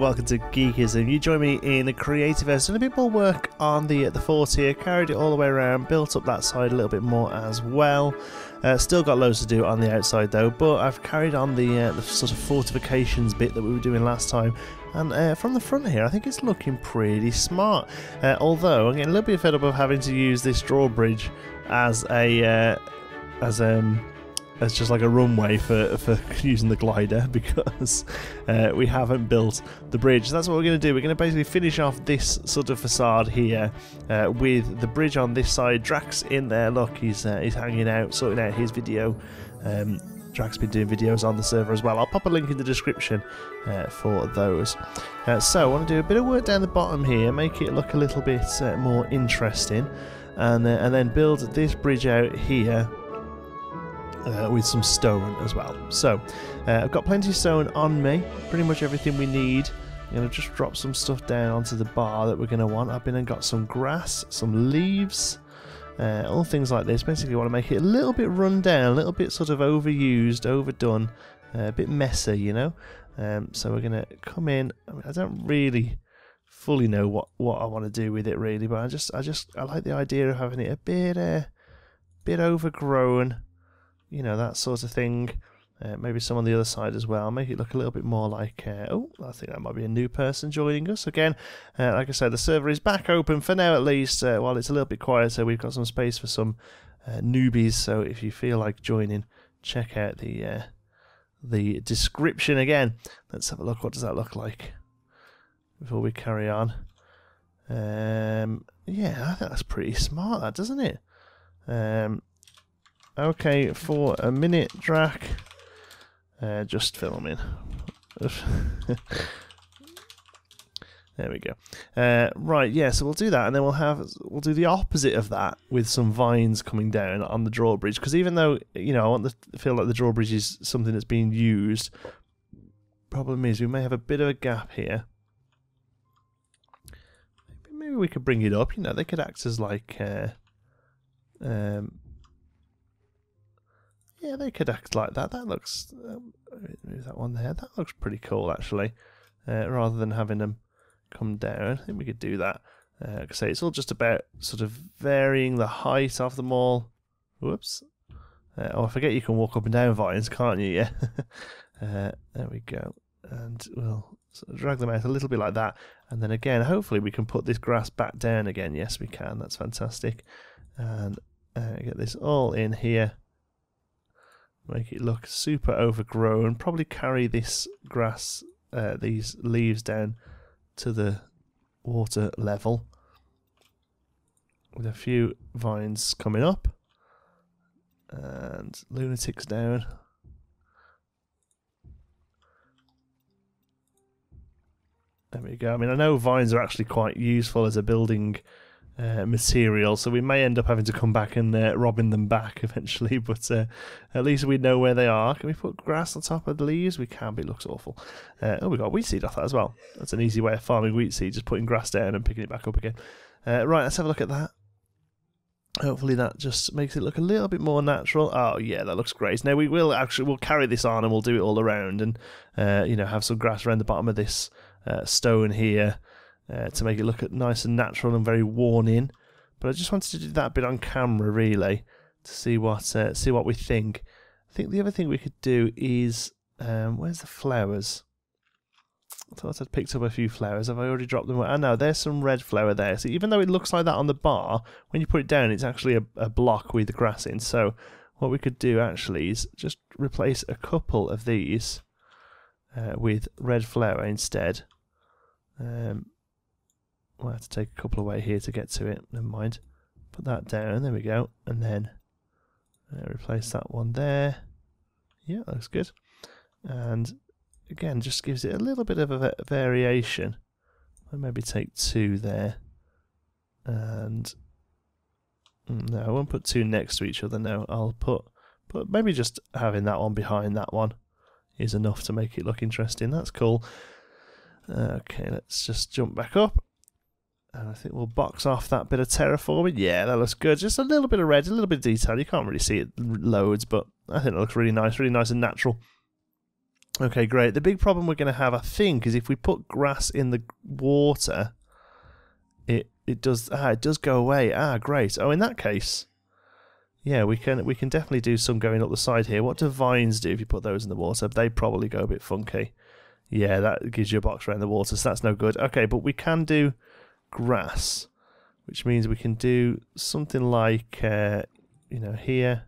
welcome to Geekism. You join me in the Creativerse, done a bit more work on the fort here, carried it all the way around, built up that side a little bit more as well. Still got loads to do on the outside though, but I've carried on the sort of fortifications bit that we were doing last time. And from the front here, I think it's looking pretty smart. Although I'm getting a little bit fed up of having to use this drawbridge as a as just like a runway for using the glider, because we haven't built the bridge. So that's what we're going to do. We're going to basically finish off this sort of facade here with the bridge on this side. Drax in there, look, he's hanging out, sorting out his video. Drax been doing videos on the server as well. I'll pop a link in the description for those. So I want to do a bit of work down the bottom here, make it look a little bit more interesting, and then build this bridge out here with some stone as well. So I've got plenty of stone on me, pretty much everything we need. I'm going to just drop some stuff down onto the bar that we're going to want. I've been and got some grass, some leaves, all things like this. Basically I want to make it a little bit run down, a little bit sort of overused, overdone, a bit messy, you know. So we're going to come in. I mean, I don't really fully know what I want to do with it really, but I like the idea of having it a bit overgrown, you know, that sort of thing. Maybe some on the other side as well. Make it look a little bit more like... oh, I think that might be a new person joining us again. Like I said, the server is back open for now at least. While it's a little bit quieter, we've got some space for some newbies. So if you feel like joining, check out the description again. Let's have a look. What does that look like before we carry on? Yeah, I think that's pretty smart, that, doesn't it? Okay, for a minute, Drac. Just filming. There we go. Right, yeah, so we'll do that, and then we'll do the opposite of that with some vines coming down on the drawbridge. Because even though, you know, I want to feel like the drawbridge is something that's being used, problem is we may have a bit of a gap here. Maybe we could bring it up. You know, they could act as like. Yeah, they could act like that. That looks... move that one there. That looks pretty cool, actually. Rather than having them come down. I think we could do that. Like I say, it's all just about sort of varying the height of them all. Whoops. Oh, I forget you can walk up and down vines, can't you? Yeah. There we go. And we'll sort of drag them out a little bit like that. And then again, hopefully we can put this grass back down again. Yes, we can. That's fantastic. And get this all in here. Make it look super overgrown. Probably carry this grass, these leaves down to the water level. With a few vines coming up. And lunatics down. There we go. I mean, I know vines are actually quite useful as a building material, so we may end up having to come back and robbing them back eventually, but at least we know where they are. Can we put grass on top of the leaves? We can, but it looks awful. Oh, we got wheat seed off that as well. That's an easy way of farming wheat seed, just putting grass down and picking it back up again. Right, let's have a look at that. Hopefully that just makes it look a little bit more natural. Oh yeah, that looks great. Now we'll carry this on and we'll do it all around, and you know, have some grass around the bottom of this stone here. To make it look nice and natural and very worn in, but I just wanted to do that bit on camera really to see what we think. I think the other thing we could do is where's the flowers? I thought I'd picked up a few flowers. Have I already dropped them? Oh no, there's some red flower there. So even though it looks like that on the bar, when you put it down, it's actually a block with the grass in. So what we could do actually is just replace a couple of these with red flower instead. We'll have to take a couple away here to get to it. Never mind. Put that down. There we go. And then replace that one there. Yeah, that looks good. And again, just gives it a little bit of a variation. I'll maybe take two there. And no, I won't put two next to each other. No, I'll put maybe just having that one behind that one is enough to make it look interesting. That's cool. Okay, let's just jump back up. And I think we'll box off that bit of terraforming. Yeah, that looks good. Just a little bit of red, a little bit of detail. You can't really see it loads, but I think it looks really nice and natural. Okay, great. The big problem we're going to have, I think, is if we put grass in the water, it does go away. Ah, great. Oh, in that case, yeah, we can definitely do some going up the side here. What do vines do if you put those in the water? They probably go a bit funky. Yeah, that gives you a box around the water, so that's no good. Okay, but we can do grass, which means we can do something like, you know, here,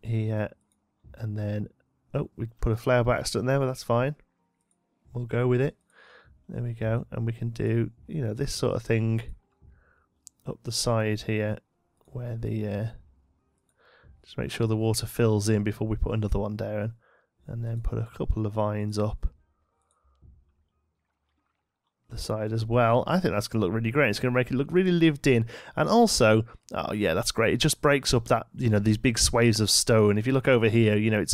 and then, oh, we put a flower by accident there, but that's fine. We'll go with it. There we go. And we can do, you know, this sort of thing up the side here, where the, just make sure the water fills in before we put another one down. And then put a couple of vines up the side as well. I think that's going to look really great. It's going to make it look really lived in. And also, oh yeah, that's great. It just breaks up that, you know, these big swathes of stone. If you look over here, you know,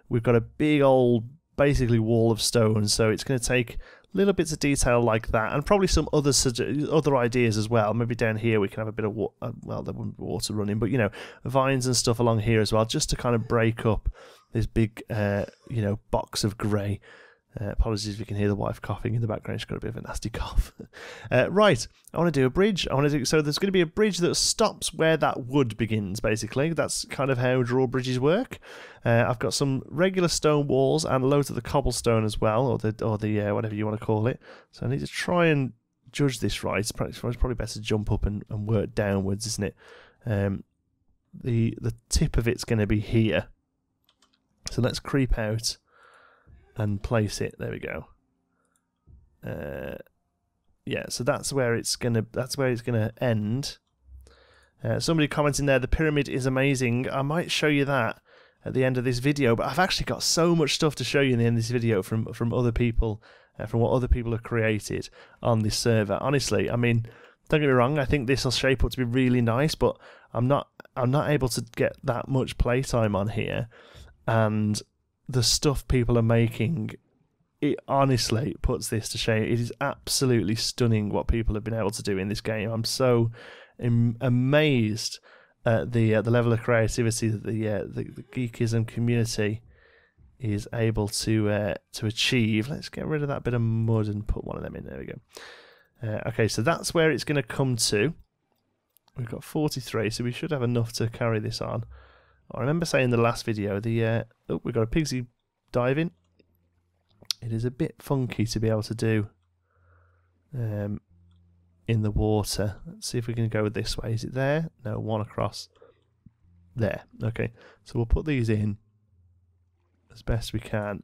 we've got a big old, basically wall of stone. So it's going to take little bits of detail like that, and probably some other ideas as well. Maybe down here we can have a bit of well, there wouldn't be water running, but you know, vines and stuff along here as well, just to kind of break up this big, you know, box of grey. Apologies if you can hear the wife coughing in the background. She's got a bit of a nasty cough. Right, I want to do a bridge. So there's going to be a bridge that stops where that wood begins, basically. That's kind of how drawbridges work. I've got some regular stone walls and loads of the cobblestone as well, or the whatever you want to call it. So I need to try and judge this right. It's probably better to jump up and work downwards, isn't it? The tip of it's going to be here. So let's creep out and place it. There we go. Yeah, so that's where it's gonna end. Somebody commenting there, the pyramid is amazing. I might show you that at the end of this video, but I've actually got so much stuff to show you in the end of this video from other people, from what other people have created on this server. Honestly, I mean, don't get me wrong, I think this will shape up to be really nice, but I'm not able to get that much playtime on here. And the stuff people are making, it honestly puts this to shame. It is absolutely stunning what people have been able to do in this game. I'm so amazed at the level of creativity that the Geekism community is able to achieve. Let's get rid of that bit of mud and put one of them in. There we go. Okay, so that's where it's going to come to. We've got 43, so we should have enough to carry this on. I remember saying in the last video, we've got a pigsy diving. It is a bit funky to be able to do in the water. Let's see if we can go this way. Is it there? No, one across. There. Okay, so we'll put these in as best we can.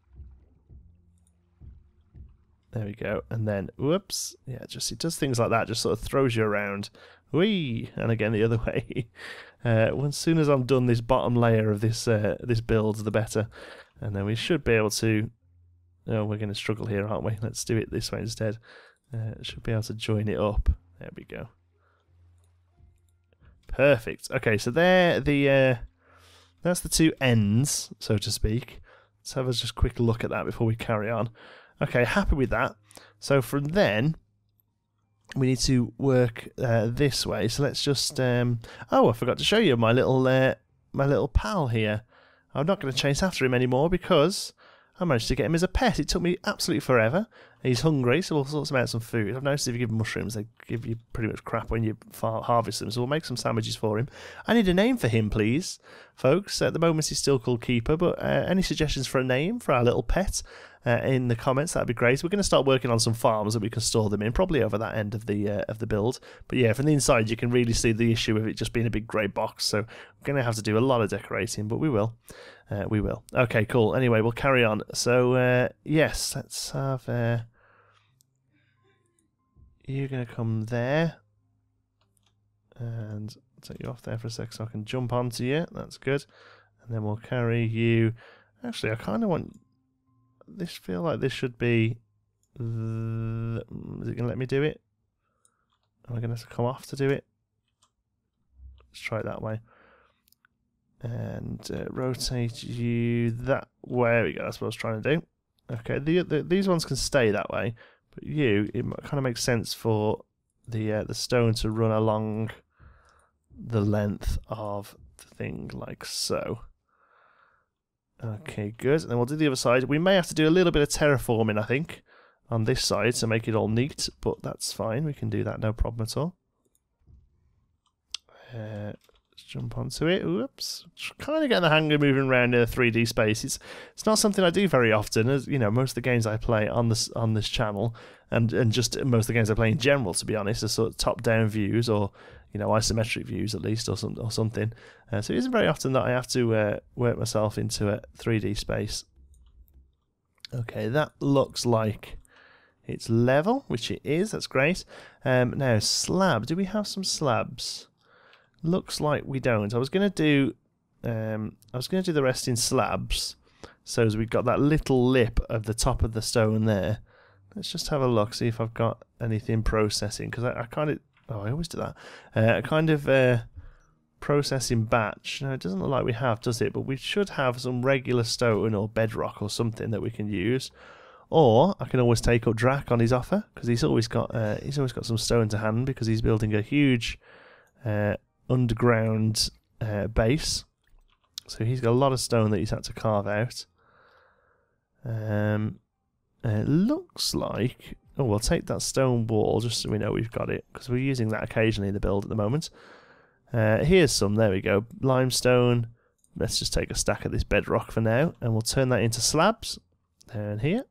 There we go. And then, whoops. Yeah, it does things like that. Just sort of throws you around. Whee! And again the other way. As soon as I'm done this bottom layer of this build, the better. And then we should be able to... Oh, we're going to struggle here, aren't we? Let's do it this way instead. Should be able to join it up. There we go. Perfect. Okay, so that's the two ends, so to speak. Let's have a just quick look at that before we carry on. Okay, happy with that. So from then, we need to work this way. So let's just... oh, I forgot to show you my little pal here. I'm not going to chase after him anymore because I managed to get him as a pet. It took me absolutely forever. He's hungry, so we'll sort him out some food. I've noticed if you give him mushrooms, they give you pretty much crap when you harvest them, so we'll make some sandwiches for him. I need a name for him, please, folks. At the moment, he's still called Keeper, but any suggestions for a name for our little pet in the comments, that'd be great. We're going to start working on some farms that we can store them in, probably over that end of the build. But yeah, from the inside, you can really see the issue of it just being a big grey box, so we're going to have to do a lot of decorating, but we will. We will. Okay, cool. Anyway, we'll carry on. So, yes, let's have... you're going to come there. And I'll take you off there for a sec so I can jump onto you. That's good. And then we'll carry you... Actually, I kind of want... This feel like this should be... Is it going to let me do it? Am I going to have to come off to do it? Let's try it that way. And rotate you that way. There we go. That's what I was trying to do. Okay, these ones can stay that way, but it kind of makes sense for the stone to run along the length of the thing, like so. Okay, good. And then we'll do the other side. We may have to do a little bit of terraforming, I think, on this side to make it all neat, but that's fine. We can do that, no problem at all. Let's jump onto it. Whoops. Kind of getting the hang of moving around in a 3D space. It's not something I do very often, as you know, most of the games I play on this channel, and just most of the games I play in general, to be honest, are sort of top-down views, or you know, isometric views at least, or something. So it isn't very often that I have to work myself into a 3D space. Okay, that looks like it's level, which it is. That's great. Now slab. Do we have some slabs? Looks like we don't. I was going to do the rest in slabs, so as we've got that little lip of the top of the stone there. Let's just have a look, see if I've got anything processing, because I kind of, I always do that. A kind of processing batch. No, it doesn't look like we have, does it? But we should have some regular stone or bedrock or something that we can use. Or I can always take up Drac on his offer, because he's always got some stone to hand, because he's building a huge underground base. So he's got a lot of stone that he's had to carve out. It looks like... Oh, we'll take that stone wall just so we know we've got it, because we're using that occasionally in the build at the moment. Here's some, there we go. Limestone. Let's just take a stack of this bedrock for now, and we'll turn that into slabs. And here.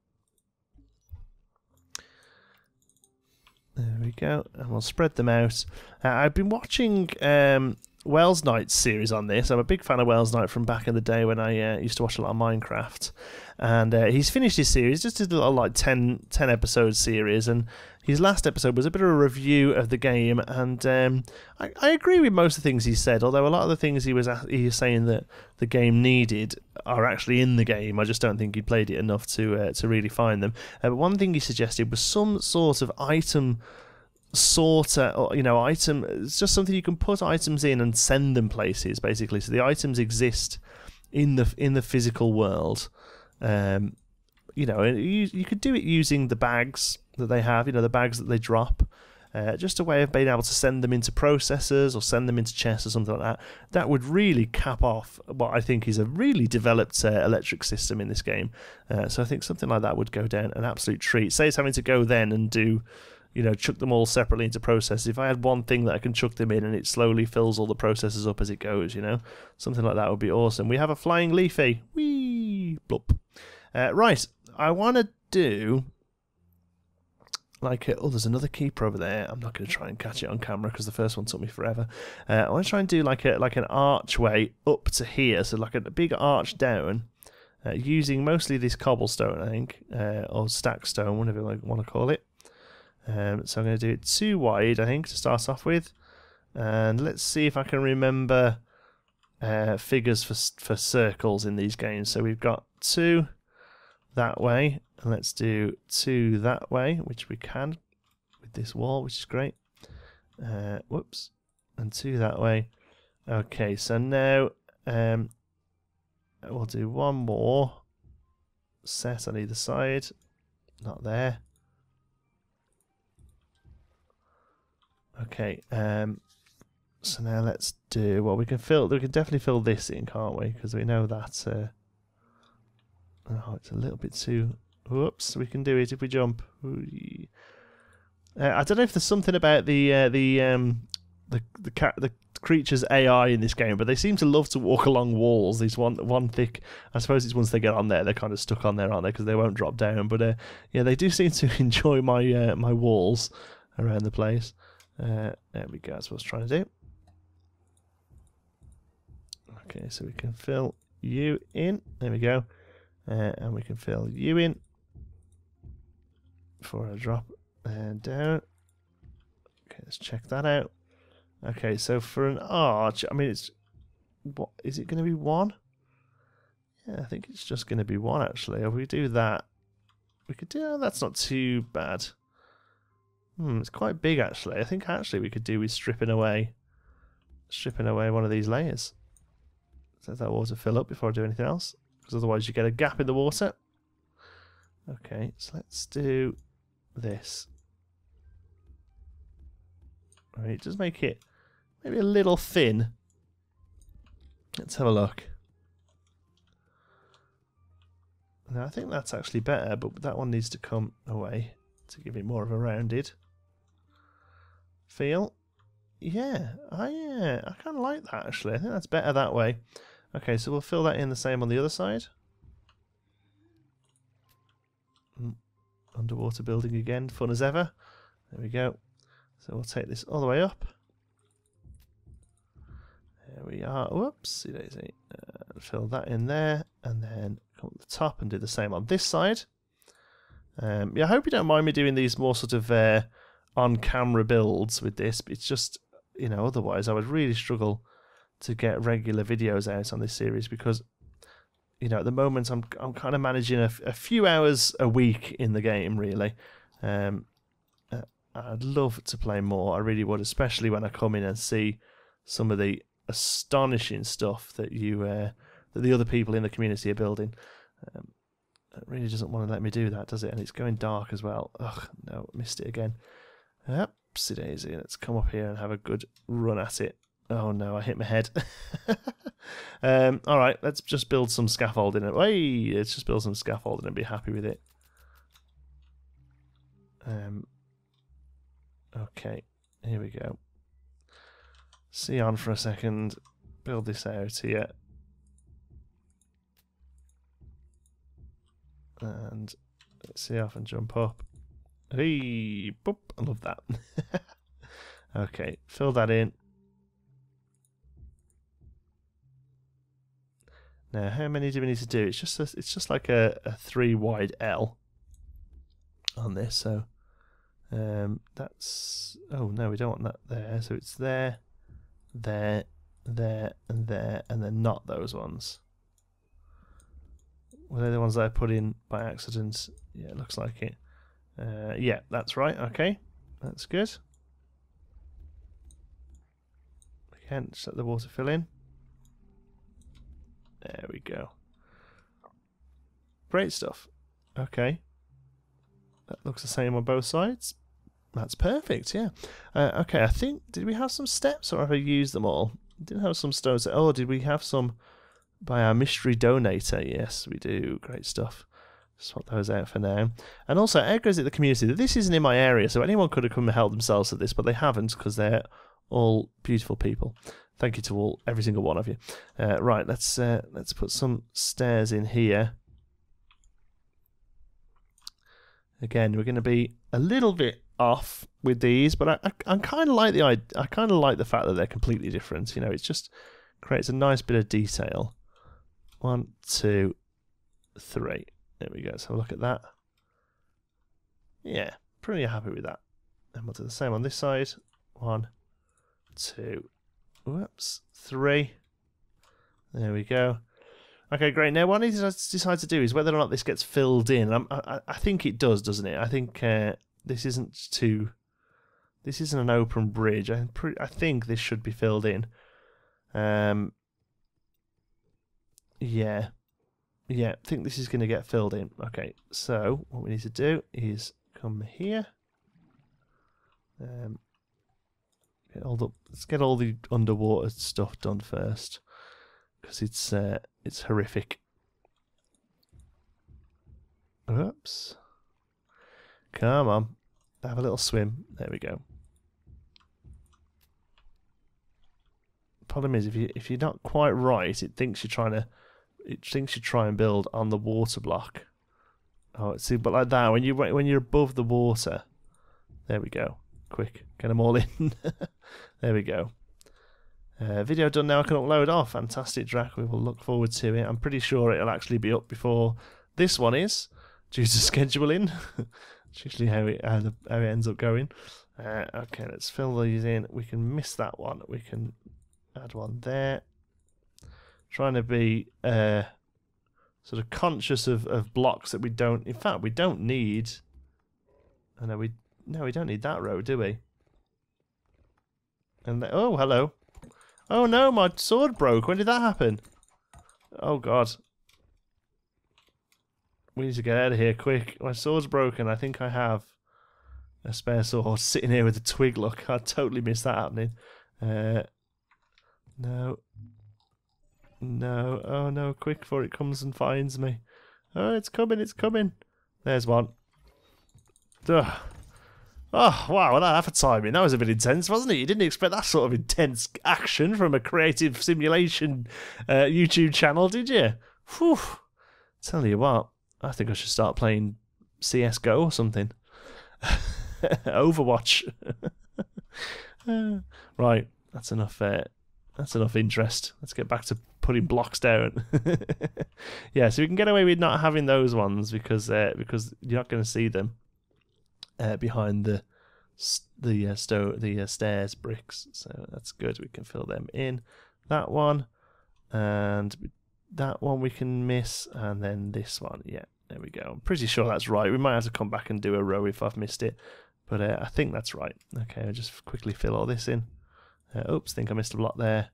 There we go, and we'll spread them out. I've been watching Wells Knight's series on this. I'm a big fan of Wells Knight from back in the day when I used to watch a lot of Minecraft. And he's finished his series, just did a little like 10 episode series, and his last episode was a bit of a review of the game, and I agree with most of the things he said, although a lot of the things he was saying that the game needed are actually in the game. I just don't think he played it enough to really find them. But one thing he suggested was some sort of item sorter, or item. It's just something you can put items in and send them places, basically. So the items exist in the physical world. You could do it using the bags that they have, the bags that they drop. Just a way of being able to send them into processors or send them into chests or something like that. That would really cap off what I think is a really developed electric system in this game. So I think something like that would go down an absolute treat. Saves having to go then and do, chuck them all separately into processors. If I had one thing that I can chuck them in and it slowly fills all the processors up as it goes, something like that would be awesome. We have a flying leafy. Whee! Blop. Right, I want to do there's another keeper over there. I'm not going to try and catch it on camera because the first one took me forever. I want to try and do like an archway up to here, so like a big arch down, using mostly this cobblestone, I think, or stack stone, whatever you want to call it. So I'm going to do it 2 wide, I think, to start off with, and let's see if I can remember figures for circles in these games. So we've got 2 that way, and let's do 2 that way, which we can with this wall, which is great. Whoops, and 2 that way. Okay, so now we'll do 1 more set on either side. Not there. Okay, so now let's do, well, we can definitely fill this in, can't we? Because we know that it's a little bit too, whoops, we can do it if we jump. I don't know if there's something about the creature's AI in this game, but they seem to love to walk along walls. These one thick, I suppose it's once they get on there, they're kind of stuck on there, aren't they? Because they won't drop down. But yeah, they do seem to enjoy my my walls around the place. There we go, that's what I was trying to do. Okay, so we can fill you in. There we go. And we can fill you in before I drop down. Okay, let's check that out. Okay, so for an arch, I mean, what is it going to be 1? Yeah, I think it's just going to be 1 actually. If we do that, we could do. Oh, that's not too bad. It's quite big actually. I think actually we could do with stripping away one of these layers. Let that water fill up before I do anything else, because otherwise you get a gap in the water. Okay, so let's do this. Alright, just make it maybe a little thin. Let's have a look. Now, I think that's actually better, but that one needs to come away to give it more of a rounded feel. Yeah, I kind of like that actually. I think that's better that way. Okay, so we'll fill that in the same on the other side. Underwater building again, fun as ever. There we go. So we'll take this all the way up. There we are. Whoopsie daisy. Fill that in there, and then come up the top and do the same on this side. Yeah, I hope you don't mind me doing these more sort of on-camera builds with this. But it's just, you know, otherwise I would really struggle to get regular videos out on this series because, you know, at the moment I'm kind of managing a few hours a week in the game, really. I'd love to play more. I really would, especially when I come in and see some of the astonishing stuff that that the other people in the community are building. It really doesn't want to let me do that, does it? And it's going dark as well. Ugh, no, missed it again. Oopsie daisy. Let's come up here and have a good run at it. Oh no, I hit my head. Alright, let's just build some scaffolding. Hey, let's just build some scaffolding and be happy with it. Okay, here we go. See on for a second. Build this out here. And let's see if I can jump up. Hey, boop, I love that. Okay, fill that in. Now, how many do we need to do? It's just like a 3 wide L on this. So that's, oh no, we don't want that there. So it's there, there, there, and there, and then not those ones. Were they the ones that I put in by accident? Yeah, it looks like it. Yeah, that's right. Okay, that's good. Again, just let the water fill in. There we go. Great stuff. Okay. That looks the same on both sides. That's perfect, yeah. Okay, I think, did we have some steps or have I used them all? Didn't have some stones. Oh, did we have some by our mystery donator? Yes, we do. Great stuff. Swap those out for now. And also, how goes it the community? This isn't in my area, so anyone could have come and helped themselves to this, but they haven't because they're all beautiful people. Thank you to all, every single one of you. Right, let's put some stairs in here. Again, we're going to be a little bit off with these, but I kind of like the fact that they're completely different. You know, it just creates a nice bit of detail. 1, 2, 3. There we go. Let's have a look at that. Yeah, pretty happy with that. And we'll do the same on this side. 1, 2. Whoops, 3. There we go. Okay, great. Now, what I need to decide to do is whether or not this gets filled in. I think it does, doesn't it? I think this isn't an open bridge. I think this should be filled in. Yeah. I think this is going to get filled in. Okay, so what we need to do is come here. Let's get all the underwater stuff done first, because it's horrific. Oops! Come on, have a little swim. There we go. Problem is, if you're not quite right, it thinks you're trying and build on the water block. Oh, see, but like that, when you're above the water, there we go. Quick, get them all in. There we go. Video done now. I can upload. Oh, fantastic, Drac. We will look forward to it. I'm pretty sure it'll actually be up before this one is, due to scheduling. It's usually how it ends up going. Okay, let's fill these in. We can miss that one. We can add one there. Trying to be sort of conscious of blocks that we don't. In fact, we don't need. No, we don't need that row, do we? And oh, hello. Oh no, my sword broke. When did that happen? Oh god. We need to get out of here quick. My sword's broken. I think I have a spare sword sitting here with a twig. Look, I totally missed that happening. No. No. Oh no, quick before it comes and finds me. Oh, it's coming, it's coming. There's one. Ugh. Oh, wow, well, that for timing. That was a bit intense, wasn't it? You didn't expect that sort of intense action from a creative simulation YouTube channel, did you? Whew. Tell you what, I think I should start playing CSGO or something. Overwatch. Right, that's enough. That's enough interest. Let's get back to putting blocks down. Yeah, so we can get away with not having those ones because you're not going to see them behind the stairs bricks. So that's good. We can fill them in. That one and that one we can miss, and then this one. Yeah, there we go. I'm pretty sure that's right. We might have to come back and do a row if I've missed it, but I think that's right. Okay, I'll just quickly fill all this in. Oops, think I missed a block there.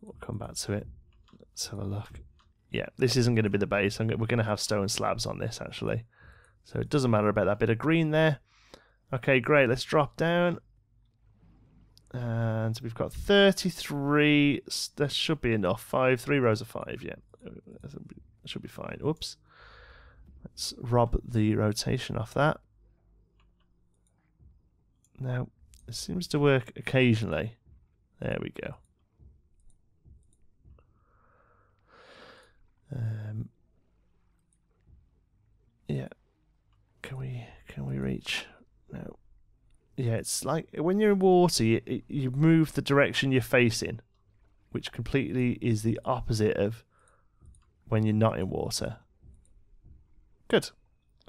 We'll come back to it. Let's have a look. Yeah, this isn't going to be the base. We're going to have stone slabs on this, actually. So it doesn't matter about that bit of green there. Okay, great. Let's drop down. And we've got 33. That should be enough. 3 rows of 5, yeah. That should be fine. Whoops. Let's rob the rotation off that. Now, it seems to work occasionally. There we go. Yeah. Can we reach? No. Yeah, it's like when you're in water, you move the direction you're facing, which completely is the opposite of when you're not in water. Good.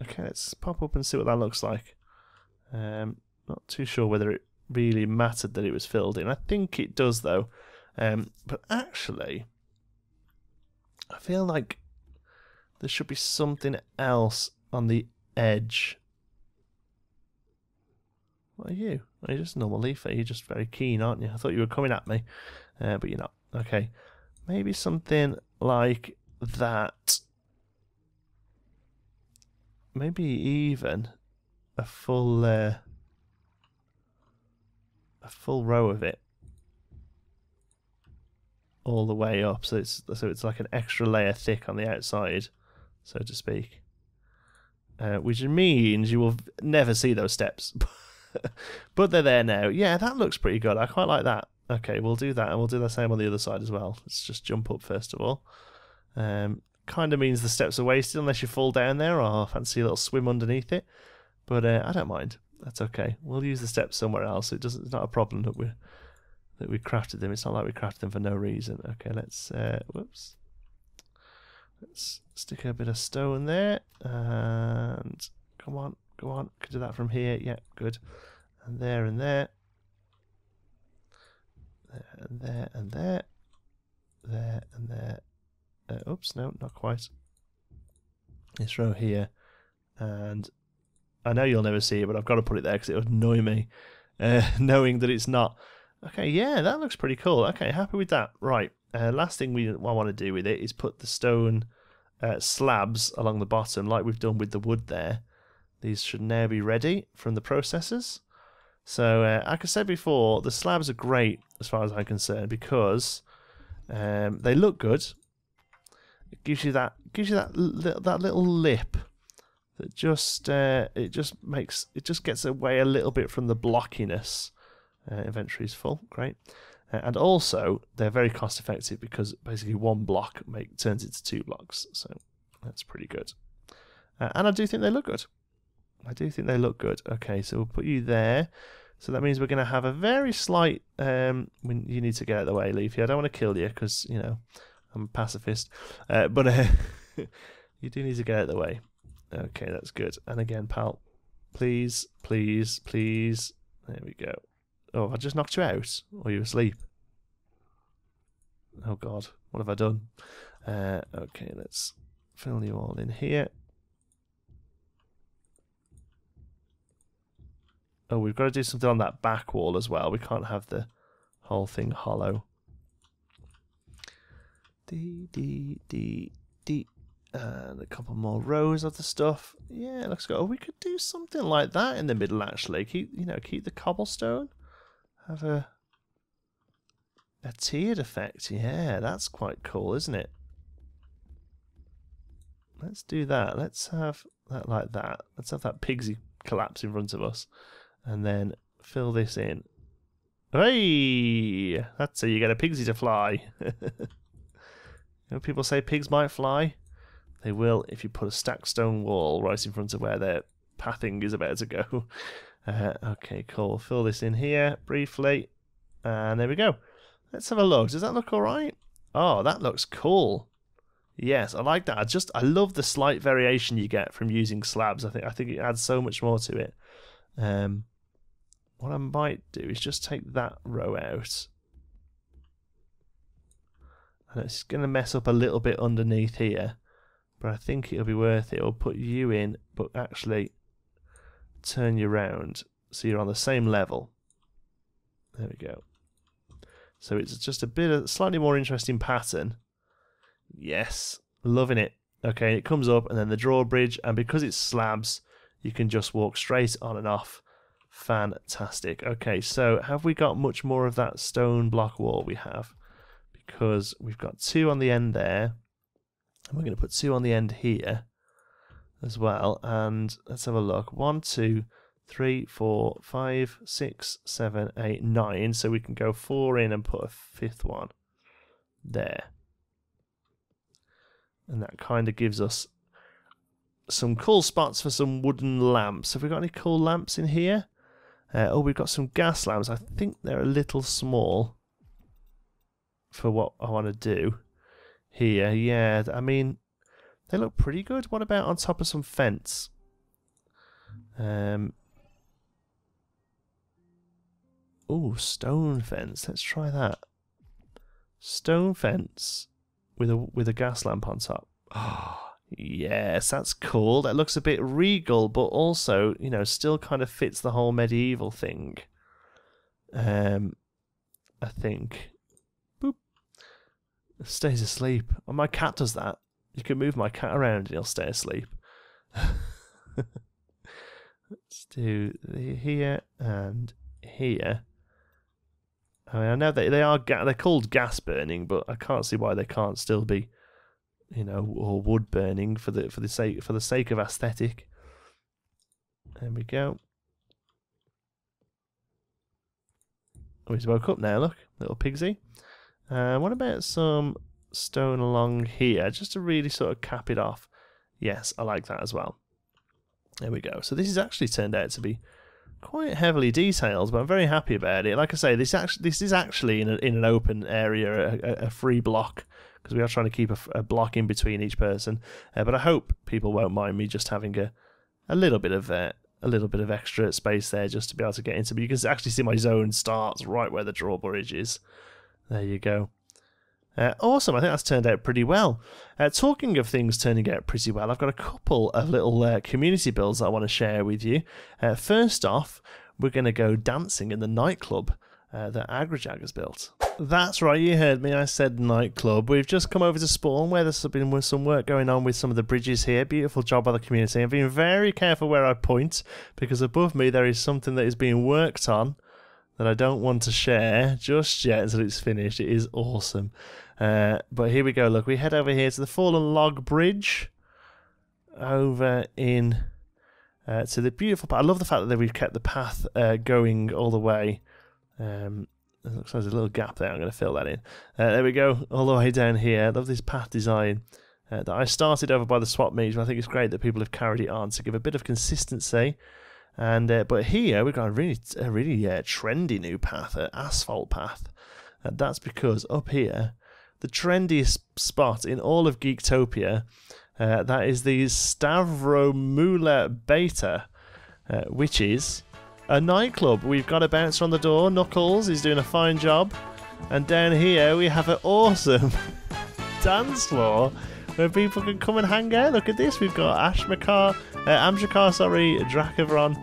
Okay, let's pop up and see what that looks like. Not too sure whether it really mattered that it was filled in. I think it does though. But actually, I feel like there should be something else on the edge. What are you? Are you just a normal leafer? You're just very keen, aren't you? I thought you were coming at me, but you're not. Okay, maybe something like that. Maybe even a full row of it all the way up, so it's like an extra layer thick on the outside, so to speak. Which means you will never see those steps. But they're there now. Yeah, that looks pretty good. I quite like that. Okay, we'll do that, and we'll do the same on the other side as well. Let's just jump up first of all. Kind of means the steps are wasted unless you fall down there or fancy a little swim underneath it. But I don't mind. That's okay. We'll use the steps somewhere else. It's not a problem that we crafted them. It's not like we crafted them for no reason. Okay, let's whoops. Let's stick a bit of stone there, and come on. Could do that from here. Yeah, good. And there and there. There and there and there. There and there. Oops, no, not quite. This row here. And I know you'll never see it, but I've got to put it there because it would annoy me knowing that it's not. Okay, yeah, that looks pretty cool. Okay, happy with that. Right, last thing I want to do with it is put the stone slabs along the bottom like we've done with the wood there. These should now be ready from the processors. So, like I said before, the slabs are great as far as I'm concerned because they look good. It gives you that little lip that just gets away a little bit from the blockiness. Inventory is full, great. And also they're very cost effective because basically one block turns into 2 blocks, so that's pretty good. And I do think they look good. Okay, so we'll put you there. So that means we're going to have a very slight. You need to get out of the way, Leafy. I don't want to kill you because I'm a pacifist. But you do need to get out of the way. Okay, that's good. And again, pal, please. There we go. Oh, I just knocked you out. Or you asleep? Oh God, what have I done? Okay, let's fill you all in here. Oh, we've got to do something on that back wall as well. We can't have the whole thing hollow. And a couple more rows of the stuff. Yeah, let's go. Oh, we could do something like that in the middle actually. Keep the cobblestone. Have a tiered effect. Yeah, that's quite cool, isn't it? Let's do that. Let's have that like that. Let's have that Pigsy collapse in front of us. And then fill this in. Hey! That's how you get a Pigsy to fly. You know, people say pigs might fly. They will if you put a stacked stone wall right in front of where their pathing is about to go. Okay, cool. Fill this in here briefly. And there we go. Let's have a look. Does that look alright? Oh, that looks cool. Yes, I like that. I love the slight variation you get from using slabs. I think it adds so much more to it. What I might do is just take that row out. And it's going to mess up a little bit underneath here. But I think it'll be worth it. I'll put you in, but actually turn you round so you're on the same level. There we go. So it's just a bit of slightly more interesting pattern. Yes, loving it. Okay, it comes up and then the drawbridge, and because it's slabs, you can just walk straight on and off. Fantastic. Okay, so have we got much more of that stone block wall? We have, because we've got 2 on the end there, and we're going to put 2 on the end here as well. And let's have a look. 1, 2, 3, 4, 5, 6, 7, 8, 9. So we can go 4 in and put a 5th one there. And that kind of gives us some cool spots for some wooden lamps. Have we got any cool lamps in here? Oh, we've got some gas lamps. I think they're a little small for what I want to do here. Yeah, I mean, they look pretty good. What about on top of some fence? Oh, stone fence. Let's try that. Stone fence with a gas lamp on top. Oh, yes, that's cool. That looks a bit regal, but also, you know, still kind of fits the whole medieval thing. I think. Boop. It stays asleep. Oh, my cat does that. You can move my cat around and he'll stay asleep. Let's do here and here. I mean, I know that they're called gas burning, but I can't see why they can't still be, you know, or wood burning for the sake of aesthetic. There we go. Oh, he's woke up now. Look, little pigsy. What about some stone along here, just to really sort of cap it off? Yes, I like that as well. There we go. So this has actually turned out to be quite heavily detailed, but I'm very happy about it. Like I say, this is actually in an open area, a free block, because we are trying to keep a block in between each person. But I hope people won't mind me just having a little bit of extra space there, just to be able to get into. But you can actually see my zone starts right where the drawbridge is. There you go. Awesome, I think that's turned out pretty well. Talking of things turning out pretty well, I've got a couple of little community builds that I want to share with you. First off, we're going to go dancing in the nightclub that Agrajag has built. That's right, you heard me, I said nightclub. We've just come over to Spawn, where there's been some work going on with some of the bridges here. Beautiful job by the community. I'm being very careful where I point, because above me there is something that is being worked on that I don't want to share just yet until it's finished. It is awesome. But here we go. Look, we head over here to the fallen log bridge over in to the beautiful path. I love the fact that we've kept the path going all the way. It looks like there's a little gap there. I'm going to fill that in. There we go, all the way down here. I love this path design that I started over by the swap meets, but I think it's great that people have carried it on to give a bit of consistency. And but here we've got a really trendy new path, an asphalt path. And that's because up here, the trendiest spot in all of Geektopia, that is the Stavromula Beta, which is a nightclub. We've got a bouncer on the door. Knuckles is doing a fine job. And down here we have an awesome dance floor where people can come and hang out. Look at this. We've got Amshakar, Drakavron,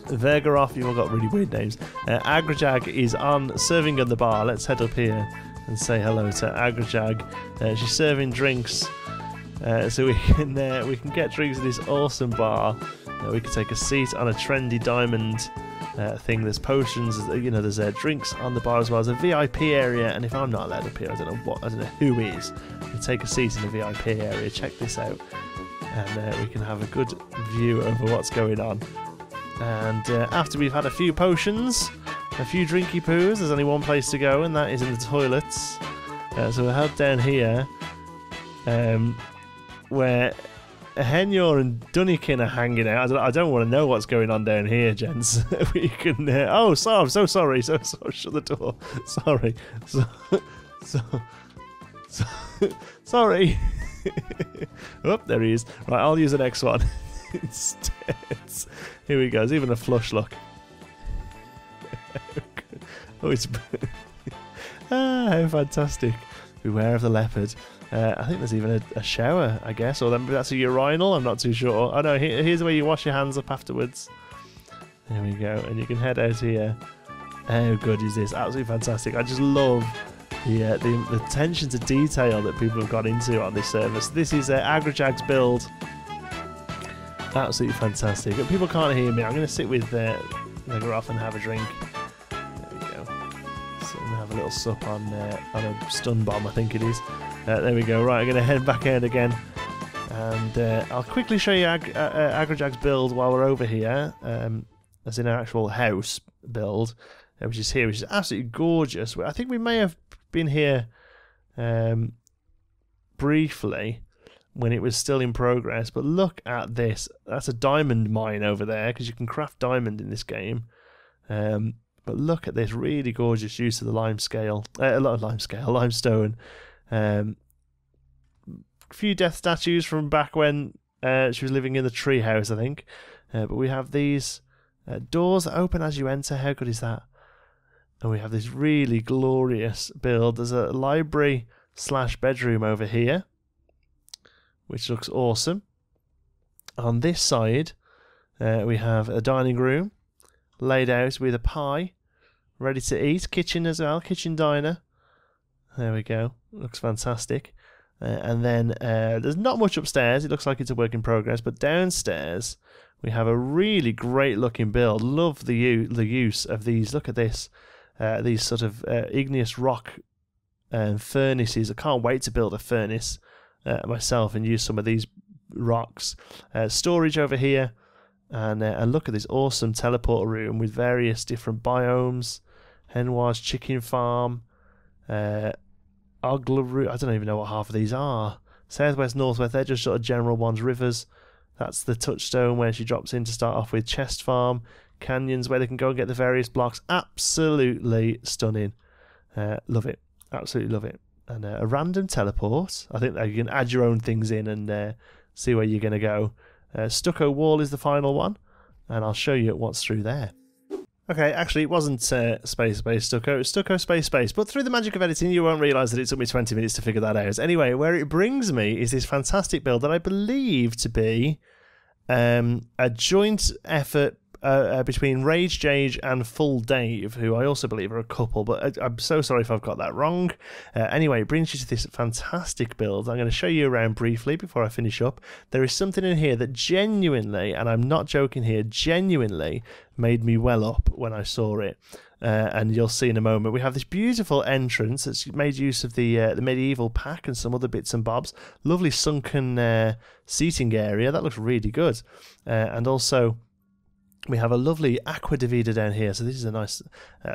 Vergarov. You've all got really weird names. Agrajag is on serving in the bar. Let's head up here and say hello to Agrajag. She's serving drinks, so we can get drinks at this awesome bar. We can take a seat on a trendy diamond thing. There's potions, you know, there's drinks on the bar as well. There's a VIP area, and if I'm not allowed up here, I don't know who is. You take a seat in the VIP area. Check this out, and we can have a good view over what's going on. And after we've had a few potions, a few drinky poos, there's only one place to go, and that is in the toilets. So we'll head down here, where Henyor and Dunnikin are hanging out. I don't want to know what's going on down here, gents. We can. I'm so sorry. So shut the door. Sorry. Sorry. Oh, there he is. Right, I'll use the next one instead. Here we go. There's even a flush look. Oh, it's how fantastic! Beware of the leopard. I think there's even a shower, I guess, or maybe that's a urinal. I'm not too sure. Oh no, here's where you wash your hands up afterwards. There we go, and you can head out here. How good is this? Absolutely fantastic! I just love the attention to detail that people have got into on this service. This is Agrajag's build. Absolutely fantastic. People can't hear me. I'm going to sit with Megaroth and have a drink. There we go. So I'm going to have a little sup on a stun bomb, I think it is. There we go. Right, I'm going to head back out again. And I'll quickly show you Agrajag's build while we're over here. As in our actual house build, which is here, which is absolutely gorgeous. I think we may have been here briefly when it was still in progress, but look at this. That's a diamond mine over there, because you can craft diamond in this game. But look at this really gorgeous use of the limestone. A few death statues from back when she was living in the treehouse, I think. But we have these doors that open as you enter. How good is that? And we have this really glorious build. There's a library / bedroom over here, which looks awesome. On this side, we have a dining room laid out with a pie, ready to eat. Kitchen as well, kitchen diner. There we go. Looks fantastic. And then there's not much upstairs. It looks like it's a work in progress. But downstairs, we have a really great looking build. Love the use of these. Look at this. These sort of igneous rock furnaces. I can't wait to build a furnace myself and use some of these rocks. Storage over here, and look at this awesome teleporter room with various different biomes. Henwar's chicken farm, Oglaroo. I don't even know what half of these are. Southwest, northwest. They're just sort of general ones. Rivers. That's the touchstone where she drops in to start off with. Chest farm. Canyons where they can go and get the various blocks. Absolutely stunning. Love it. Absolutely love it. And a random teleport. I think you can add your own things in and see where you're going to go. Stucco wall is the final one, and I'll show you what's through there. Okay, actually it wasn't space stucco, it was stucco space. But through the magic of editing you won't realise that it took me 20 minutes to figure that out. Anyway, where it brings me is this fantastic build that I believe to be a joint effort between Rage Jage and Full Dave, who I also believe are a couple, but I'm so sorry if I've got that wrong. Anyway, it brings you to this fantastic build. I'm going to show you around briefly before I finish up. There is something in here that genuinely, and I'm not joking here, genuinely made me well up when I saw it. And you'll see in a moment. We have this beautiful entrance that's made use of the medieval pack and some other bits and bobs. Lovely sunken seating area. That looks really good. And also, we have a lovely aqua divida down here, so this is a nice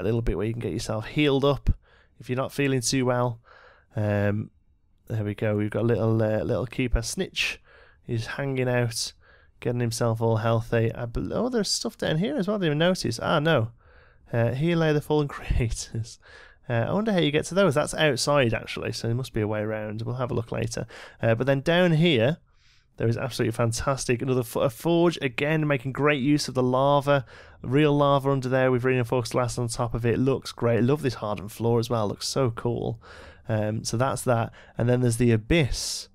little bit where you can get yourself healed up if you're not feeling too well. There we go. We've got a little keeper Snitch. He's hanging out, getting himself all healthy. Oh, there's stuff down here as well. I didn't even notice. Ah, no. Here lay the fallen creators. I wonder how you get to those. That's outside actually, so there must be a way around. We'll have a look later. But then down here, there is absolutely fantastic. Another forge, again, making great use of the lava. Real lava under there with reinforced glass on top of it. Looks great. Love this hardened floor as well. Looks so cool. So that's that. And then there's the abyss.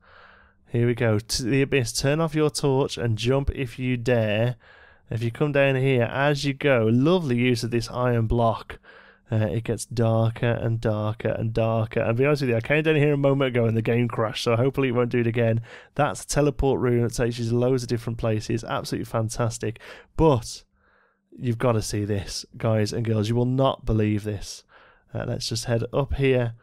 Here we go. To the abyss. Turn off your torch and jump if you dare. If you come down here, as you go, lovely use of this iron block. It gets darker and darker and darker. And to be honest with you, I came down here a moment ago and the game crashed, so hopefully it won't do it again. That's a teleport room that takes you to loads of different places. Absolutely fantastic. But You've got to see this, guys and girls. You will not believe this. Let's just head up here.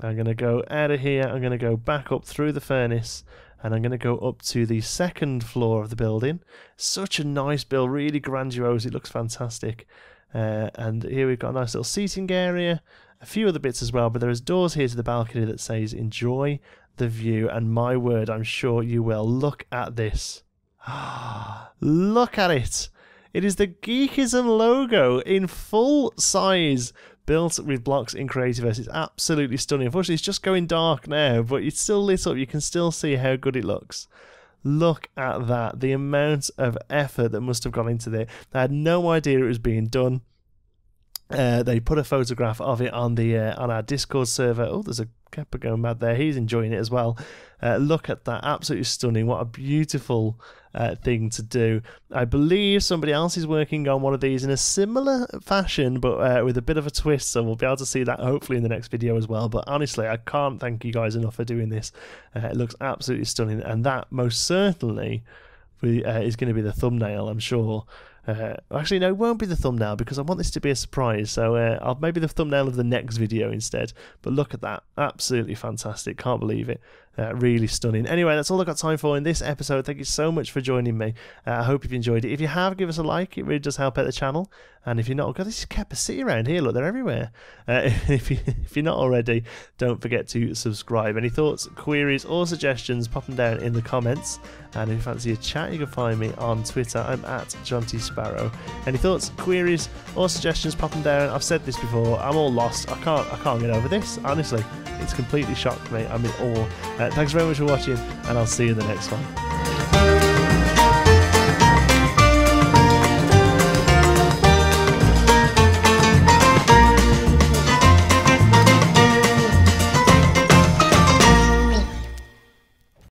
I'm going to go out of here. I'm going to go back up through the furnace. And I'm going to go up to the second floor of the building. Such a nice build. Really grandiose. It looks fantastic. And here we've got a nice little seating area. A few other bits as well. But there is doors here to the balcony that says enjoy the view. And my word, I'm sure you will. Look at this. Look at it. It is the Geekism logo in full size, built with blocks in Creativerse. It's absolutely stunning. Unfortunately, it's just going dark now, but it's still lit up. You can still see how good it looks. Look at that. The amount of effort that must have gone into it. I had no idea it was being done. They put a photograph of it on the on our Discord server. Oh, there's a Kepper going mad there. He's enjoying it as well. Look at that. Absolutely stunning. What a beautiful thing to do. I believe somebody else is working on one of these in a similar fashion, but with a bit of a twist, so we'll be able to see that hopefully in the next video as well. But honestly, I can't thank you guys enough for doing this. It looks absolutely stunning, and that most certainly is going to be the thumbnail, I'm sure. Actually, no, it won't be the thumbnail because I want this to be a surprise. So I'll maybe the thumbnail of the next video instead. But look at that. Absolutely fantastic. Can't believe it. Really stunning. Anyway, that's all I've got time for in this episode. Thank you so much for joining me. I hope you've enjoyed it. If you have, give us a like. It really does help out the channel. And if you're not, God, this is Kepper City around here. Look, they're everywhere. If you're not already, don't forget to subscribe. Any thoughts, queries, or suggestions, pop them down in the comments. And if you fancy a chat, you can find me on Twitter. I'm at John T Sparrow. Any thoughts, queries, or suggestions, pop them down. I've said this before. I'm all lost. I can't get over this. Honestly, it's completely shocked me. I'm in awe. Thanks very much for watching, and I'll see you in the next one.